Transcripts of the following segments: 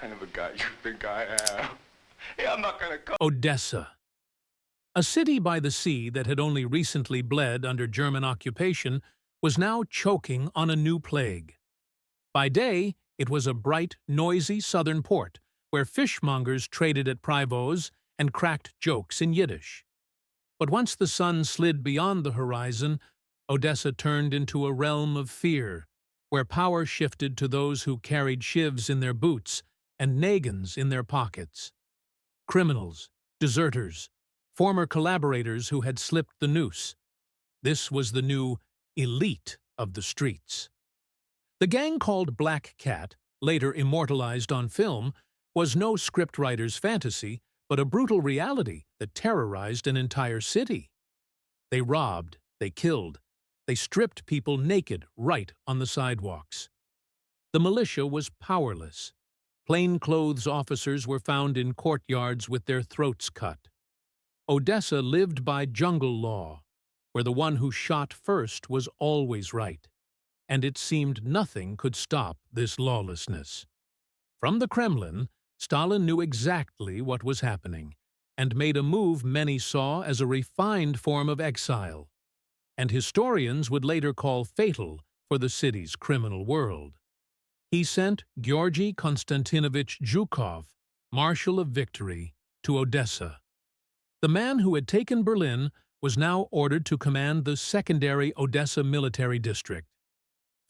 kind of a guy you think I am. Hey, I'm not gonna come. Odessa. A city by the sea that had only recently bled under German occupation was now choking on a new plague. By day, it was a bright, noisy southern port where fishmongers traded at privos and cracked jokes in Yiddish. But once the sun slid beyond the horizon, Odessa turned into a realm of fear, where power shifted to those who carried shivs in their boots and nagans in their pockets. Criminals, deserters, former collaborators who had slipped the noose. This was the new elite of the streets. The gang called Black Cat, later immortalized on film, was no scriptwriter's fantasy, but a brutal reality that terrorized an entire city. They robbed, they killed, they stripped people naked right on the sidewalks. The militia was powerless. Plainclothes officers were found in courtyards with their throats cut. Odessa lived by jungle law, where the one who shot first was always right, and it seemed nothing could stop this lawlessness. From the Kremlin, Stalin knew exactly what was happening, and made a move many saw as a refined form of exile, and historians would later call fatal for the city's criminal world. He sent Georgy Konstantinovich Zhukov, Marshal of Victory, to Odessa. The man who had taken Berlin was now ordered to command the secondary Odessa military district.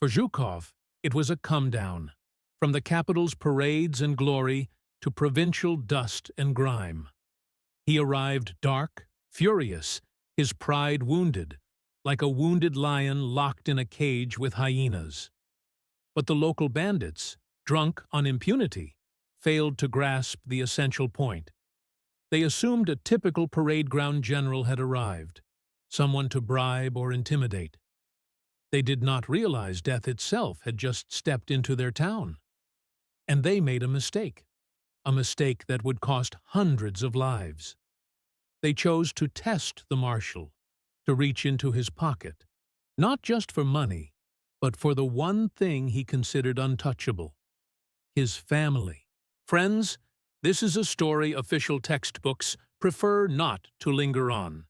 For Zhukov, it was a come-down, from the capital's parades and glory to provincial dust and grime. He arrived dark, furious, his pride wounded, like a wounded lion locked in a cage with hyenas. But the local bandits, drunk on impunity, failed to grasp the essential point. They assumed a typical parade ground general had arrived, someone to bribe or intimidate. They did not realize death itself had just stepped into their town. And they made a mistake that would cost hundreds of lives. They chose to test the marshal, to reach into his pocket, not just for money, but for the one thing he considered untouchable: his family. Friends, this is a story official textbooks prefer not to linger on.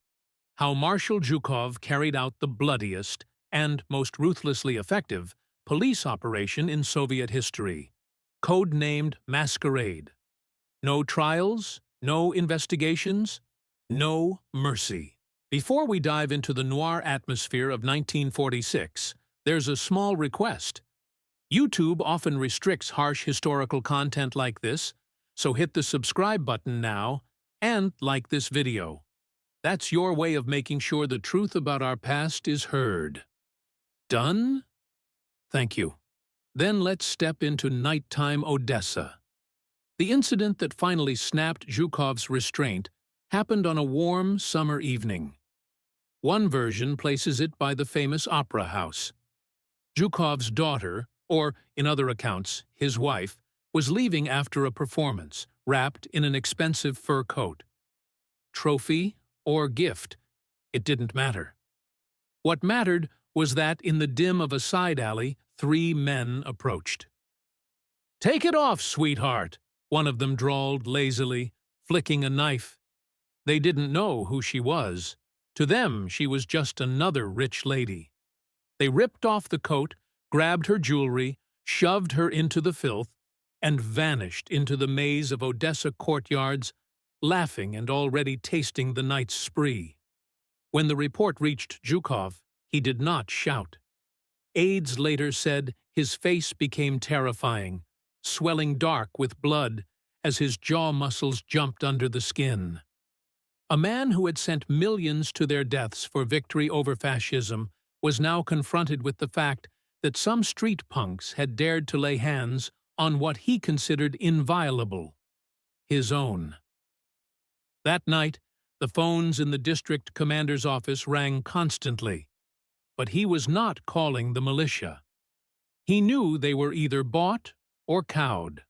How Marshal Zhukov carried out the bloodiest and most ruthlessly effective police operation in Soviet history, code-named Masquerade. No trials, no investigations, no mercy. Before we dive into the noir atmosphere of 1946, there's a small request. YouTube often restricts harsh historical content like this, so hit the subscribe button now and like this video. That's your way of making sure the truth about our past is heard. Done? Thank you. Then let's step into nighttime Odessa. The incident that finally snapped Zhukov's restraint happened on a warm summer evening. One version places it by the famous opera house. Zhukov's daughter, or in other accounts, his wife, was leaving after a performance, wrapped in an expensive fur coat. Trophy or gift, it didn't matter. What mattered was that in the dim of a side alley, 3 men approached. "Take it off, sweetheart," one of them drawled lazily, flicking a knife. They didn't know who she was. To them, she was just another rich lady. They ripped off the coat, grabbed her jewelry, shoved her into the filth, and vanished into the maze of Odessa courtyards, laughing and already tasting the night's spree. When the report reached Zhukov, he did not shout. Aides later said his face became terrifying, swelling dark with blood as his jaw muscles jumped under the skin. A man who had sent millions to their deaths for victory over fascism was now confronted with the fact that some street punks had dared to lay hands on what he considered inviolable: his own. That night, the phones in the district commander's office rang constantly, but he was not calling the militia. He knew they were either bought or cowed.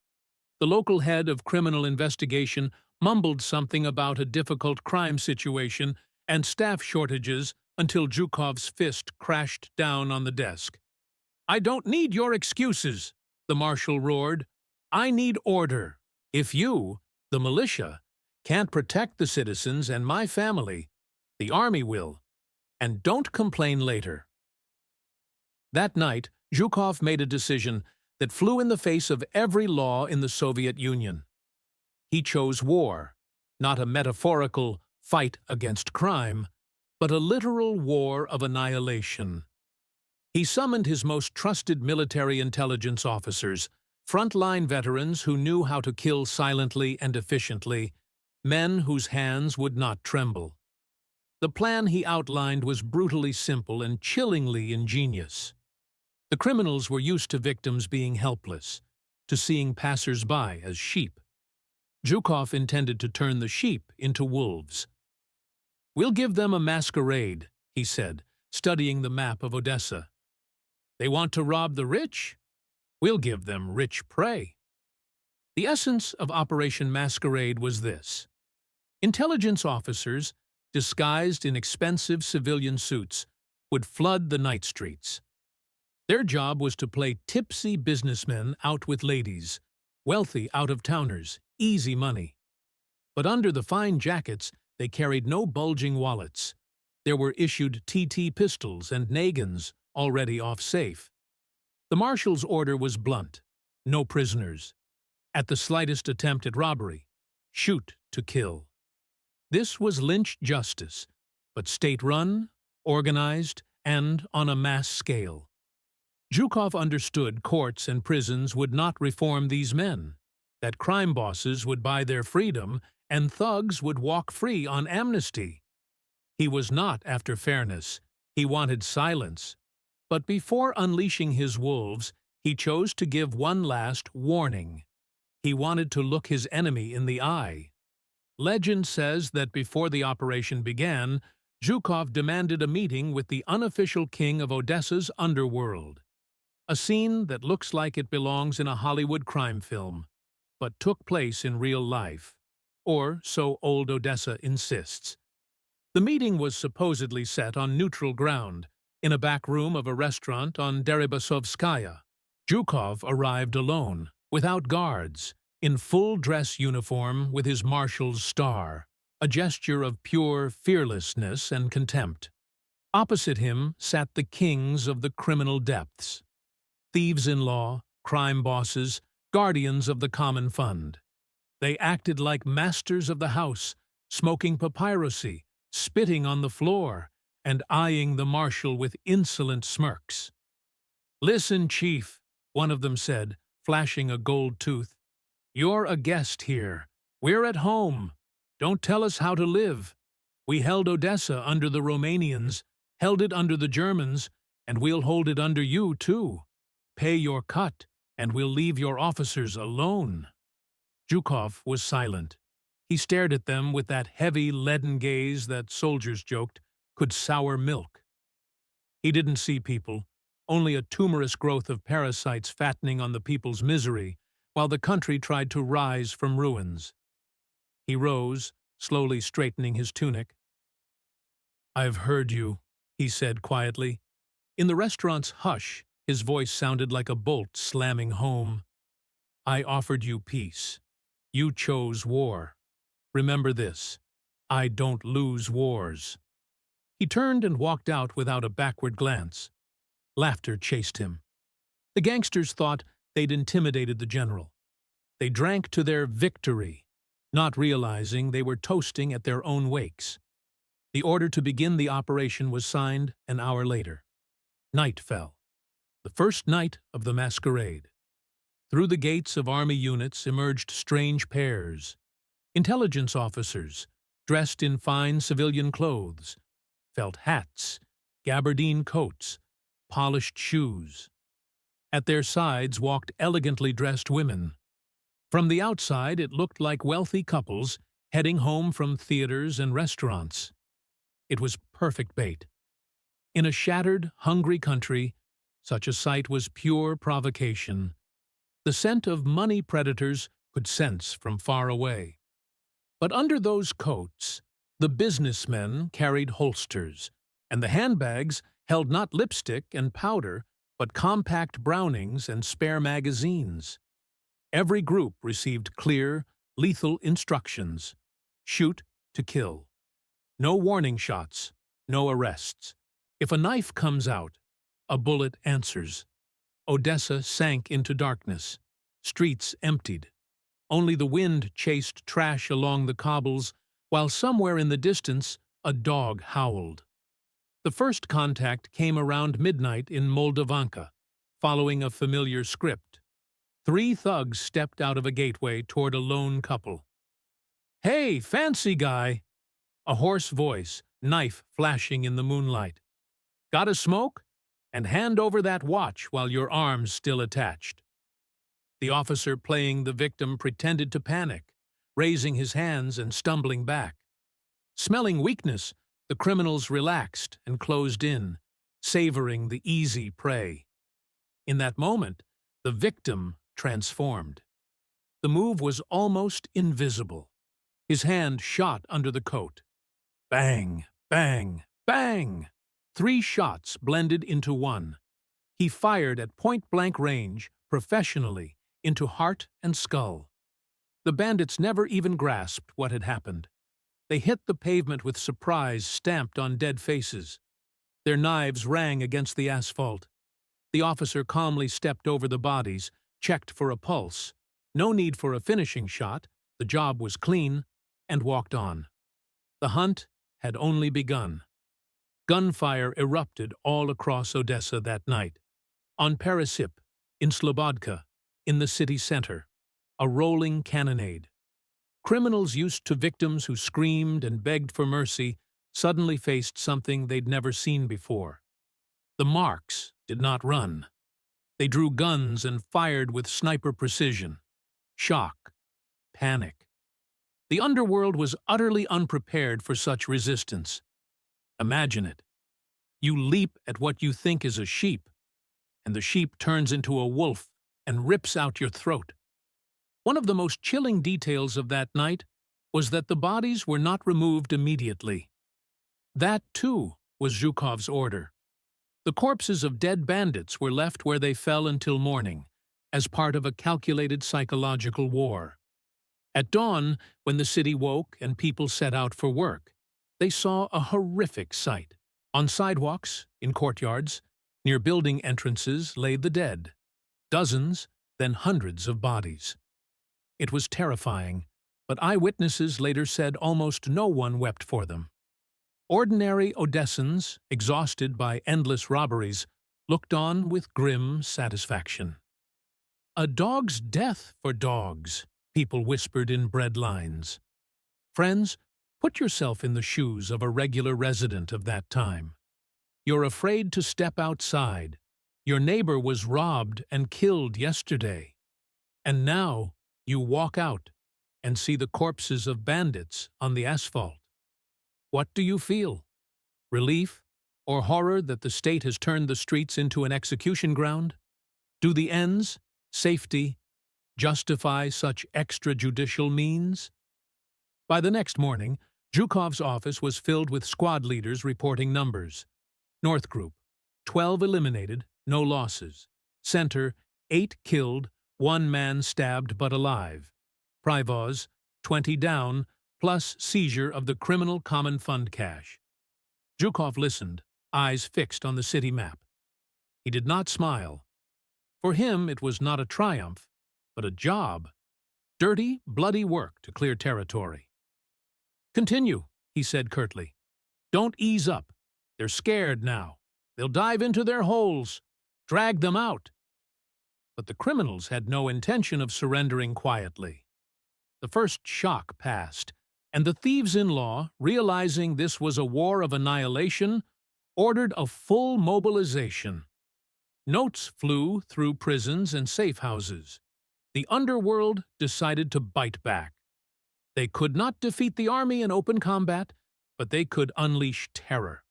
The local head of criminal investigation mumbled something about a difficult crime situation and staff shortages until Zhukov's fist crashed down on the desk. "I don't need your excuses," the marshal roared. I need order. If you, the militia, can't protect the citizens and my family, the army will. And don't complain later." That night, Zhukov made a decision that flew in the face of every law in the Soviet Union. He chose war, not a metaphorical fight against crime, but a literal war of annihilation. He summoned his most trusted military intelligence officers, frontline veterans who knew how to kill silently and efficiently, men whose hands would not tremble. The plan he outlined was brutally simple and chillingly ingenious. The criminals were used to victims being helpless, to seeing passers-by as sheep. Zhukov intended to turn the sheep into wolves. "We'll give them a masquerade," he said, studying the map of Odessa. "They want to rob the rich? We'll give them rich prey." The essence of Operation Masquerade was this. Intelligence officers, disguised in expensive civilian suits, would flood the night streets. Their job was to play tipsy businessmen out with ladies, wealthy out-of-towners, easy money. But under the fine jackets, they carried no bulging wallets. There were issued TT pistols and nagans already off safe. The marshal's order was blunt: no prisoners. At the slightest attempt at robbery, shoot to kill. This was lynch justice, but state-run, organized, and on a mass scale. Zhukov understood courts and prisons would not reform these men, that crime bosses would buy their freedom and thugs would walk free on amnesty. He was not after fairness. He wanted silence. But before unleashing his wolves, he chose to give one last warning. He wanted to look his enemy in the eye. Legend says that before the operation began, Zhukov demanded a meeting with the unofficial king of Odessa's underworld. A scene that looks like it belongs in a Hollywood crime film, but took place in real life. Or so old Odessa insists. The meeting was supposedly set on neutral ground, in a back room of a restaurant on Deribasovskaya. Zhukov arrived alone, without guards, in full dress uniform with his marshal's star, a gesture of pure fearlessness and contempt. Opposite him sat the kings of the criminal depths. Thieves-in-law, crime bosses, guardians of the common fund. They acted like masters of the house, smoking papyrusy, spitting on the floor, and eyeing the marshal with insolent smirks. "Listen, chief," one of them said, flashing a gold tooth. "You're a guest here. We're at home. Don't tell us how to live. We held Odessa under the Romanians, held it under the Germans, and we'll hold it under you, too. Pay your cut, and we'll leave your officers alone." Zhukov was silent. He stared at them with that heavy, leaden gaze that, soldiers joked, could sour milk. He didn't see people, only a tumorous growth of parasites fattening on the people's misery, while the country tried to rise from ruins. He rose, slowly straightening his tunic. "I've heard you," he said quietly. In the restaurant's hush, his voice sounded like a bolt slamming home. "I offered you peace. You chose war. Remember this: I don't lose wars." He turned and walked out without a backward glance. Laughter chased him. The gangsters thought they'd intimidated the general. They drank to their victory, not realizing they were toasting at their own wakes. The order to begin the operation was signed an hour later. Night fell. The first night of the masquerade. Through the gates of army units emerged strange pairs. Intelligence officers, dressed in fine civilian clothes, felt hats, gabardine coats, polished shoes. At their sides walked elegantly dressed women. From the outside, it looked like wealthy couples heading home from theaters and restaurants. It was perfect bait. In a shattered, hungry country, such a sight was pure provocation. The scent of money predators could sense from far away. But under those coats, the businessmen carried holsters, and the handbags held not lipstick and powder, but compact Brownings and spare magazines. Every group received clear, lethal instructions. Shoot to kill. No warning shots, no arrests. If a knife comes out, a bullet answers. Odessa sank into darkness. Streets emptied. Only the wind chased trash along the cobbles, while somewhere in the distance a dog howled. The first contact came around midnight in Moldovanka, following a familiar script. 3 thugs stepped out of a gateway toward a lone couple. "Hey, fancy guy!" A hoarse voice, knife flashing in the moonlight. "Got a smoke? And hand over that watch while your arm's still attached." The officer playing the victim pretended to panic, raising his hands and stumbling back. Smelling weakness, the criminals relaxed and closed in, savoring the easy prey. In that moment, the victim transformed. The move was almost invisible. His hand shot under the coat. Bang, bang, bang! 3 shots blended into one. He fired at point-blank range, professionally, into heart and skull. The bandits never even grasped what had happened. They hit the pavement with surprise stamped on dead faces. Their knives rang against the asphalt. The officer calmly stepped over the bodies, checked for a pulse. No need for a finishing shot, the job was clean, and walked on. The hunt had only begun. Gunfire erupted all across Odessa that night. On Peresip, in Slobodka, in the city center, a rolling cannonade. Criminals used to victims who screamed and begged for mercy suddenly faced something they'd never seen before. The marks did not run. They drew guns and fired with sniper precision. Shock. Panic. The underworld was utterly unprepared for such resistance. Imagine it. You leap at what you think is a sheep, and the sheep turns into a wolf and rips out your throat. One of the most chilling details of that night was that the bodies were not removed immediately. That, too, was Zhukov's order. The corpses of dead bandits were left where they fell until morning, as part of a calculated psychological war. At dawn, when the city woke and people set out for work, they saw a horrific sight. On sidewalks, in courtyards, near building entrances lay the dead. Dozens, then hundreds of bodies. It was terrifying, but eyewitnesses later said almost no one wept for them. Ordinary Odessans, exhausted by endless robberies, looked on with grim satisfaction. "A dog's death for dogs," people whispered in bread lines. Friends, put yourself in the shoes of a regular resident of that time. You're afraid to step outside. Your neighbor was robbed and killed yesterday. And now you walk out and see the corpses of bandits on the asphalt. What do you feel? Relief or horror that the state has turned the streets into an execution ground? Do the ends, safety, justify such extrajudicial means? By the next morning, Zhukov's office was filled with squad leaders reporting numbers. North Group, 12 eliminated, no losses. Center, 8 killed, 1 man stabbed but alive. Privoz, 20 down, plus seizure of the criminal common fund cash. Zhukov listened, eyes fixed on the city map. He did not smile. For him, it was not a triumph, but a job. Dirty, bloody work to clear territory. "Continue," he said curtly. "Don't ease up. They're scared now. They'll dive into their holes. Drag them out." But the criminals had no intention of surrendering quietly. The first shock passed, and the thieves-in-law, realizing this was a war of annihilation, ordered a full mobilization. Notes flew through prisons and safe houses. The underworld decided to bite back. They could not defeat the army in open combat, but they could unleash terror.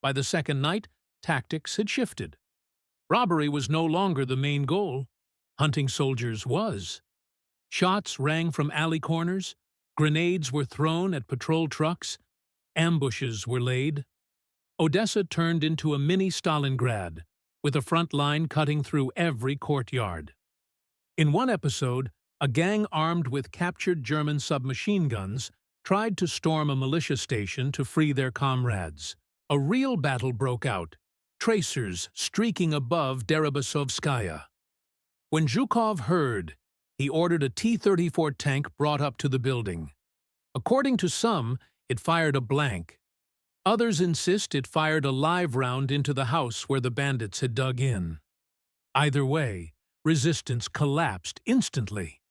By the second night, tactics had shifted. Robbery was no longer the main goal. Hunting soldiers was. Shots rang from alley corners, grenades were thrown at patrol trucks, ambushes were laid. Odessa turned into a mini Stalingrad, with a front line cutting through every courtyard. In one episode, a gang armed with captured German submachine guns tried to storm a militia station to free their comrades. A real battle broke out, tracers streaking above Deribasovskaya. When Zhukov heard, he ordered a T-34 tank brought up to the building. According to some, it fired a blank. Others insist it fired a live round into the house where the bandits had dug in. Either way, resistance collapsed instantly.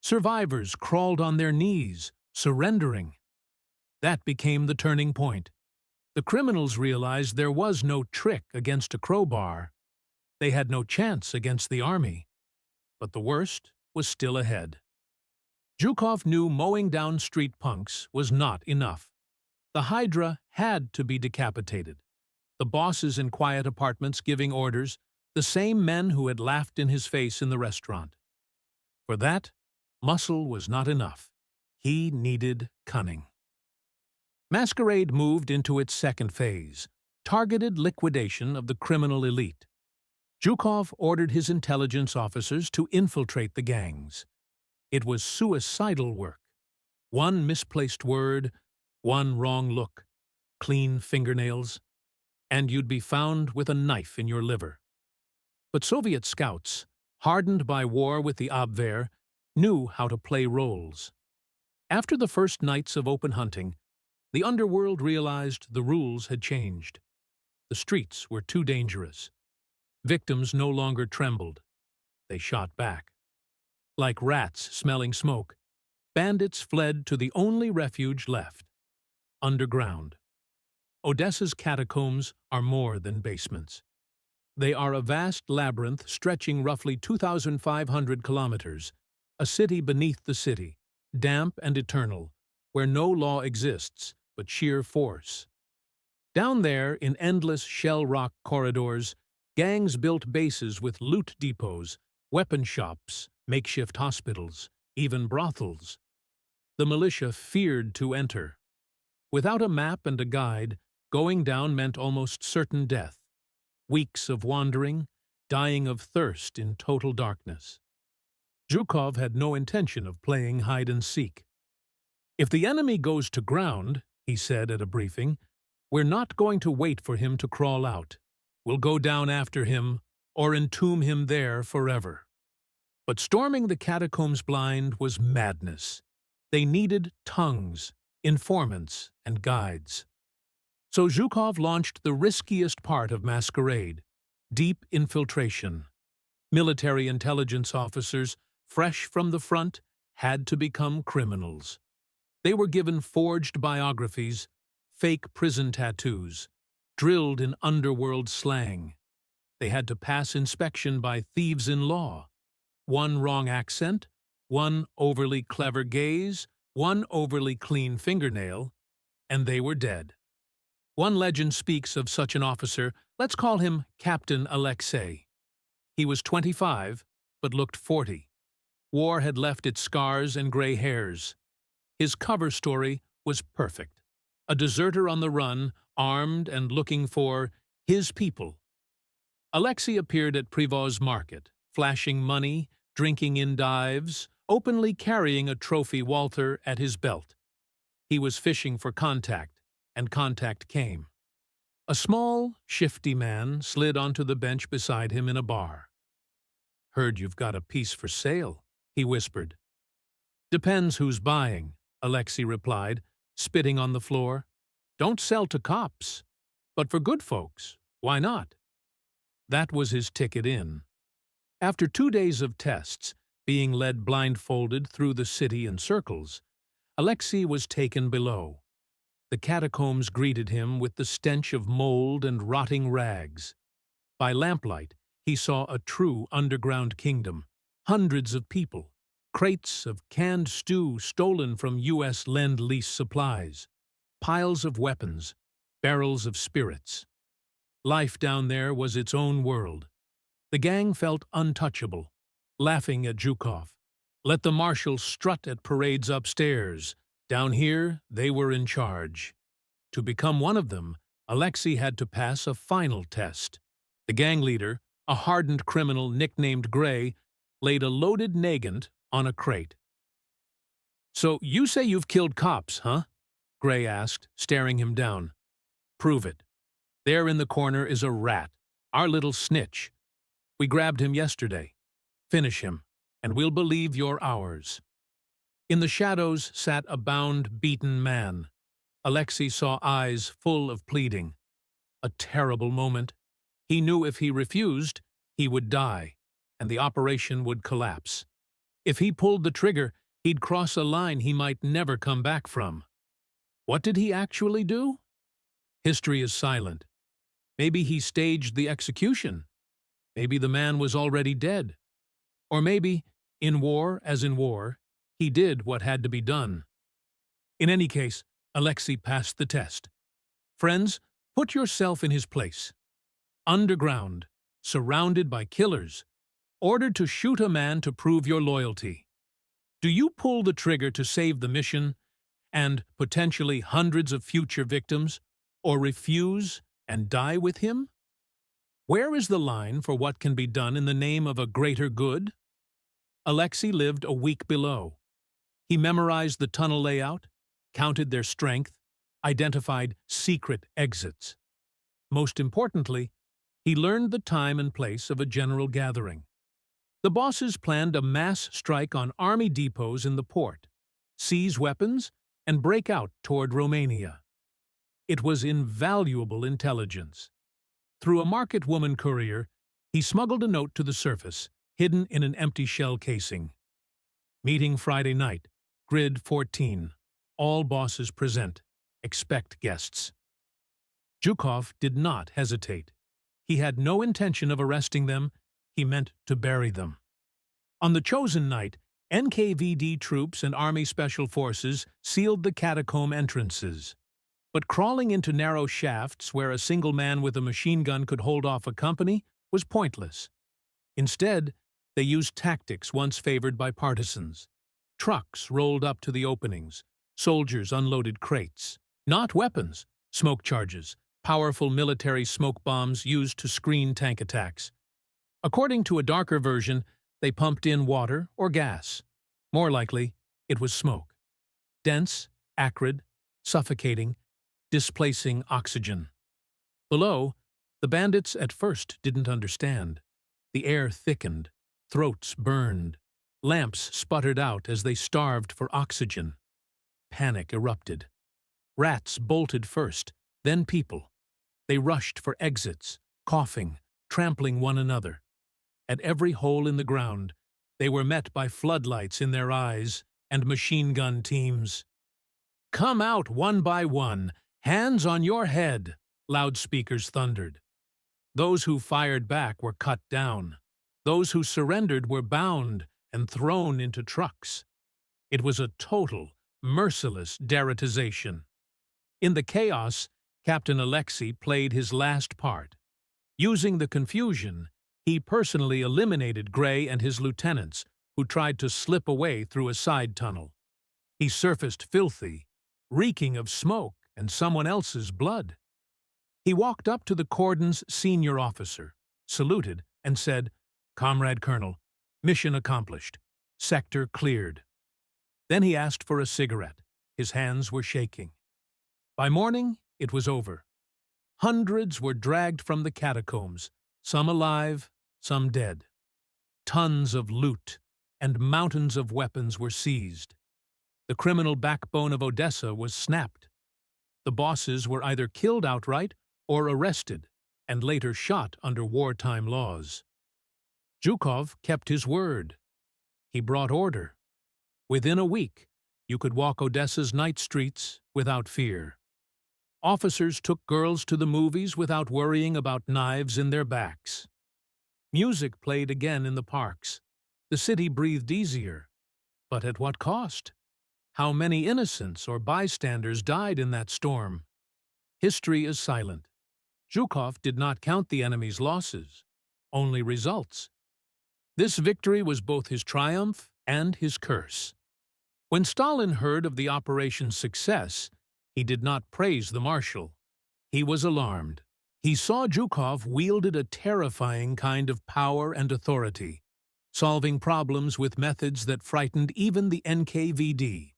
Survivors crawled on their knees, surrendering. That became the turning point. The criminals realized there was no trick against a crowbar. They had no chance against the army. But the worst was still ahead. Zhukov knew mowing down street punks was not enough. The Hydra had to be decapitated. The bosses in quiet apartments giving orders, the same men who had laughed in his face in the restaurant. For that, muscle was not enough. He needed cunning. Masquerade moved into its second phase, targeted liquidation of the criminal elite. Zhukov ordered his intelligence officers to infiltrate the gangs. It was suicidal work. One misplaced word, one wrong look, clean fingernails, and you'd be found with a knife in your liver. But Soviet scouts, hardened by war with the Abwehr, knew how to play roles. After the first nights of open hunting, the underworld realized the rules had changed. The streets were too dangerous. Victims no longer trembled. They shot back. Like rats smelling smoke, bandits fled to the only refuge left: underground. Odessa's catacombs are more than basements. They are a vast labyrinth stretching roughly 2,500 kilometers, a city beneath the city, damp and eternal, where no law exists but sheer force. Down there, in endless shell-rock corridors, gangs built bases with loot depots, weapon shops, makeshift hospitals, even brothels. The militia feared to enter. Without a map and a guide, going down meant almost certain death. Weeks of wandering, dying of thirst in total darkness. Zhukov had no intention of playing hide-and-seek. "If the enemy goes to ground," he said at a briefing, "we're not going to wait for him to crawl out. We'll go down after him or entomb him there forever." But storming the catacombs blind was madness. They needed tongues, informants, and guides. So Zhukov launched the riskiest part of Masquerade: deep infiltration. Military intelligence officers, fresh from the front, had to become criminals. They were given forged biographies, fake prison tattoos, drilled in underworld slang. They had to pass inspection by thieves-in-law. One wrong accent, one overly clever gaze, one overly clean fingernail, and they were dead. One legend speaks of such an officer. Let's call him Captain Alexei. He was 25, but looked 40. War had left its scars and gray hairs. His cover story was perfect. A deserter on the run, armed and looking for his people. Alexei appeared at Privoz's market, flashing money, drinking in dives, openly carrying a trophy Walther at his belt. He was fishing for contact, and contact came. A small, shifty man slid onto the bench beside him in a bar. "Heard you've got a piece for sale," he whispered. "Depends who's buying," Alexei replied, spitting on the floor. "Don't sell to cops. But for good folks, why not?" That was his ticket in. After 2 days of tests, being led blindfolded through the city in circles, Alexei was taken below. The catacombs greeted him with the stench of mold and rotting rags. By lamplight, he saw a true underground kingdom. Hundreds of people, crates of canned stew stolen from U.S. Lend-Lease supplies, piles of weapons, barrels of spirits. Life down there was its own world. The gang felt untouchable, laughing at Zhukov. Let the marshals strut at parades upstairs. Down here, they were in charge. To become one of them, Alexei had to pass a final test. The gang leader, a hardened criminal nicknamed Gray, laid a loaded nagant on a crate. "So you say you've killed cops, huh?" Gray asked, staring him down. "Prove it. There in the corner is a rat, our little snitch. We grabbed him yesterday. Finish him, and we'll believe you're ours." In the shadows sat a bound, beaten man. Alexei saw eyes full of pleading. A terrible moment. He knew if he refused, he would die, and the operation would collapse. If he pulled the trigger, he'd cross a line he might never come back from. What did he actually do? History is silent. Maybe he staged the execution. Maybe the man was already dead. Or maybe, in war as in war, he did what had to be done. In any case, Alexei passed the test. Friends, put yourself in his place. Underground, surrounded by killers, ordered to shoot a man to prove your loyalty. Do you pull the trigger to save the mission and potentially hundreds of future victims, or refuse and die with him? Where is the line for what can be done in the name of a greater good? Alexei lived a week below. He memorized the tunnel layout, counted their strength, identified secret exits. Most importantly, he learned the time and place of a general gathering. The bosses planned a mass strike on army depots in the port, seize weapons, and break out toward Romania. It was invaluable intelligence. Through a market woman courier, he smuggled a note to the surface, hidden in an empty shell casing. Meeting Friday night, Grid 14. All bosses present. Expect guests. Zhukov did not hesitate. He had no intention of arresting them. He meant to bury them. On the chosen night, NKVD troops and Army Special Forces sealed the catacomb entrances. But crawling into narrow shafts where a single man with a machine gun could hold off a company was pointless. Instead, they used tactics once favored by partisans. Trucks rolled up to the openings. Soldiers unloaded crates. Not weapons, smoke charges, powerful military smoke bombs used to screen tank attacks. According to a darker version, they pumped in water or gas. More likely, it was smoke. Dense, acrid, suffocating, displacing oxygen. Below, the bandits at first didn't understand. The air thickened, throats burned, lamps sputtered out as they starved for oxygen. Panic erupted. Rats bolted first, then people. They rushed for exits, coughing, trampling one another. At every hole in the ground, they were met by floodlights in their eyes and machine gun teams. "Come out one by one, hands on your head," loudspeakers thundered. Those who fired back were cut down. Those who surrendered were bound and thrown into trucks. It was a total, merciless deratization. In the chaos, Captain Alexei played his last part. Using the confusion, he personally eliminated Gray and his lieutenants, who tried to slip away through a side tunnel. He surfaced filthy, reeking of smoke and someone else's blood. He walked up to the cordon's senior officer, saluted, and said, "Comrade Colonel, mission accomplished. Sector cleared." Then he asked for a cigarette. His hands were shaking. By morning, it was over. Hundreds were dragged from the catacombs, some alive, some dead. Tons of loot and mountains of weapons were seized. The criminal backbone of Odessa was snapped. The bosses were either killed outright or arrested and later shot under wartime laws. Zhukov kept his word. He brought order. Within a week, you could walk Odessa's night streets without fear. Officers took girls to the movies without worrying about knives in their backs. Music played again in the parks. The city breathed easier. But at what cost? How many innocents or bystanders died in that storm? History is silent. Zhukov did not count the enemy's losses, only results. This victory was both his triumph and his curse. When Stalin heard of the operation's success, he did not praise the marshal. He was alarmed. He saw Zhukov wielded a terrifying kind of power and authority. solving problems with methods that frightened even the NKVD.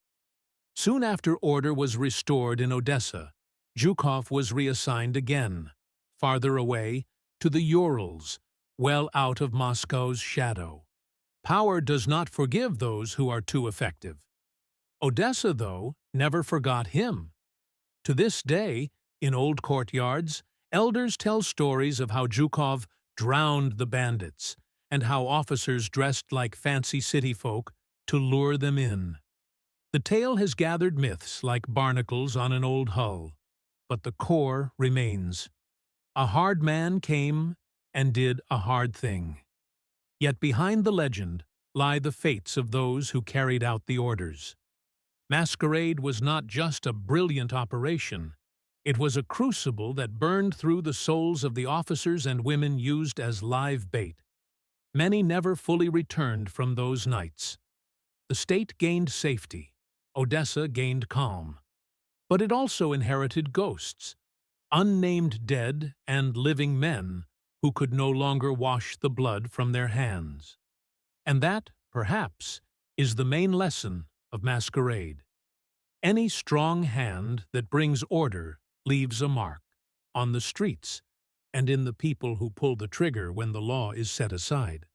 Soon after order was restored in Odessa, Zhukov was reassigned again, farther away, to the Urals, well out of Moscow's shadow. Power does not forgive those who are too effective. Odessa, though, never forgot him. To this day, in old courtyards, elders tell stories of how Zhukov drowned the bandits and how officers dressed like fancy city folk to lure them in. The tale has gathered myths like barnacles on an old hull, but the core remains. A hard man came and did a hard thing. Yet behind the legend lie the fates of those who carried out the orders. Masquerade was not just a brilliant operation. It was a crucible that burned through the souls of the officers and women used as live bait. Many never fully returned from those nights. The state gained safety. Odessa gained calm. But it also inherited ghosts, unnamed dead and living men who could no longer wash the blood from their hands. And that, perhaps, is the main lesson of Masquerade. Any strong hand that brings order leaves a mark, on the streets, and in the people who pull the trigger when the law is set aside.